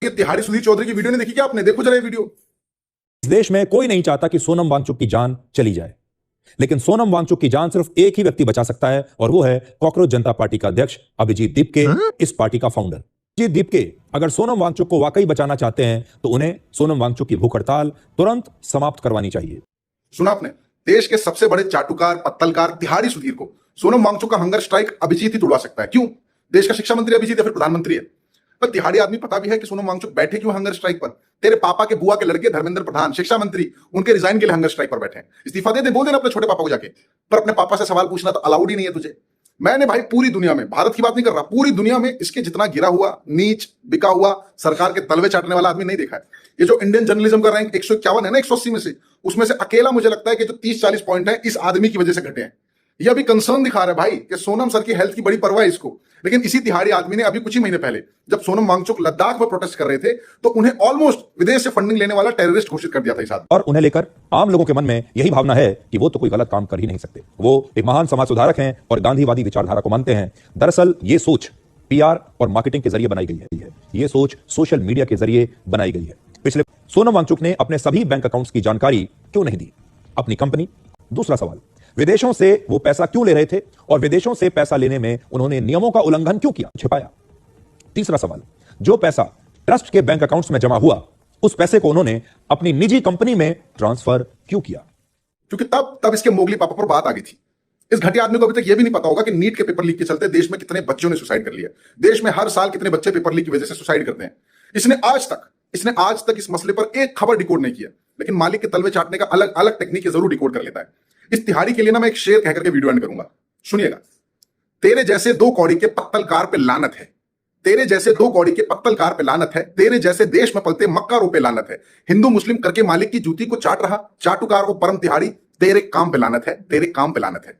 ये तिहाड़ी सुधीर चौधरी की वीडियो नहीं देखी क्या आपने? देखो जरा ये वीडियो। इस देश में कोई नहीं चाहता कि सोनम वांगचुक की जान चली जाए, लेकिन सोनम वांगचुक की जान सिर्फ एक ही व्यक्ति बचा सकता है, और वो है कॉकरोच जनता पार्टी का अध्यक्ष अभिजीत दीपके, इस पार्टी का फाउंडर। अभिजीत दीपके अगर सोनम वांगचुक को वाकई बचाना चाहते हैं तो उन्हें सोनम वांगचुक की भूख हड़ताल तुरंत समाप्त करवानी चाहिए। सुना आपने? देश के सबसे बड़े चाटुकार पत्तलकार तिहाड़ी सुधीर को सोनम वांगचुक का हंगर स्ट्राइक अभिजीत ही तुड़वा सकता है। क्यों? देश का शिक्षा मंत्री अभिजीत या फिर प्रधानमंत्री है? पर तिहाड़ी आदमी पता भी है कि सोनम वांगचुक बैठे क्यों हंगर स्ट्राइक पर। तेरे पापा के बुआ के लड़के धर्मेंद्र प्रधान शिक्षा मंत्री, उनके रिजाइन के लिए हंगर स्ट्राइक पर बैठे हैं। इस्तीफा दे दे, बोल देना अपने छोटे पापा को जाके। पर अपने पापा से सवाल पूछना तो अलाउड ही नहीं है तुझे। मैंने भाई पूरी दुनिया में, भारत की बात नहीं कर रहा, पूरी दुनिया में इसके जितना गिरा हुआ, नीच, बिका हुआ, सरकार के तलवे चाटने वाला आदमी नहीं देखा है। ये जो इंडियन जर्नलिज्म का रैंक 151 है ना 180 में से, उसमें से अकेला मुझे लगता है कि जो 30-40 पॉइंट है इस आदमी की वजह से घटे हैं। ये अभी कंसर्न दिखा रहा है भाई कि सोनम सर की हेल्थ की बड़ी परवाह है इसको। लेकिन इसी तिहाड़ी आदमी ने अभी कुछ ही महीने पहले जब सोनम वांगचुक लद्दाख में प्रोटेस्ट कर रहे थे तो उन्हें ऑलमोस्ट विदेश से फंडिंग लेने वाला टेररिस्ट घोषित कर दिया था इस आदमी। और उन्हें लेकर आम लोगों के मन में यही भावना है कि वो तो कोई गलत काम कर ही नहीं सकते, वो एक महान समाज सुधारक हैं और गांधीवादी विचारधारा को मानते हैं। दरअसल ये सोच पीआर और मार्केटिंग के जरिए बनाई गई है। ये सोच सोशल मीडिया के जरिए बनाई गई है। पिछले सोनम वांगचुक ने अपने सभी बैंक अकाउंट्स की जानकारी क्यों नहीं दी? अपनी कंपनी। दूसरा सवाल, विदेशों से वो पैसा क्यों ले रहे थे और विदेशों से पैसा लेने में उन्होंने नियमों का उल्लंघन क्यों किया, छिपाया? तीसरा सवाल, जो पैसा ट्रस्ट के बैंक अकाउंट्स में जमा हुआ उस पैसे को उन्होंने अपनी निजी कंपनी में ट्रांसफर क्यों किया? क्योंकि तब इसके मोगली पापा पर बात आ गई थी। इस घटिया आदमी को अभी तक यह भी नहीं पता होगा कि नीट के पेपर लीक के चलते देश में कितने बच्चों ने सुसाइड कर लिया। देश में हर साल कितने बच्चे पेपर लीक की वजह से सुसाइड करते हैं। इसने आज तक इस मसले पर एक खबर डिकोड नहीं किया, लेकिन मालिक के तलवे चाटने का अलग अलग टेक्निक जरूर डिकोड कर लेता है। इस तिहाड़ी के लिए ना मैं एक शेर कहकर के वीडियो एंड करूंगा, सुनिएगा। तेरे जैसे दो कौड़ी के पत्तलकार पे लानत है, तेरे जैसे दो कौड़ी के पत्तलकार पे लानत है, तेरे जैसे देश में पलते मक्कारों पे लानत है। हिंदू मुस्लिम करके मालिक की जूती को चाट रहा चाटुकार को परम तिहाड़ी, तेरे काम पे लानत है, तेरे काम पे लानत है।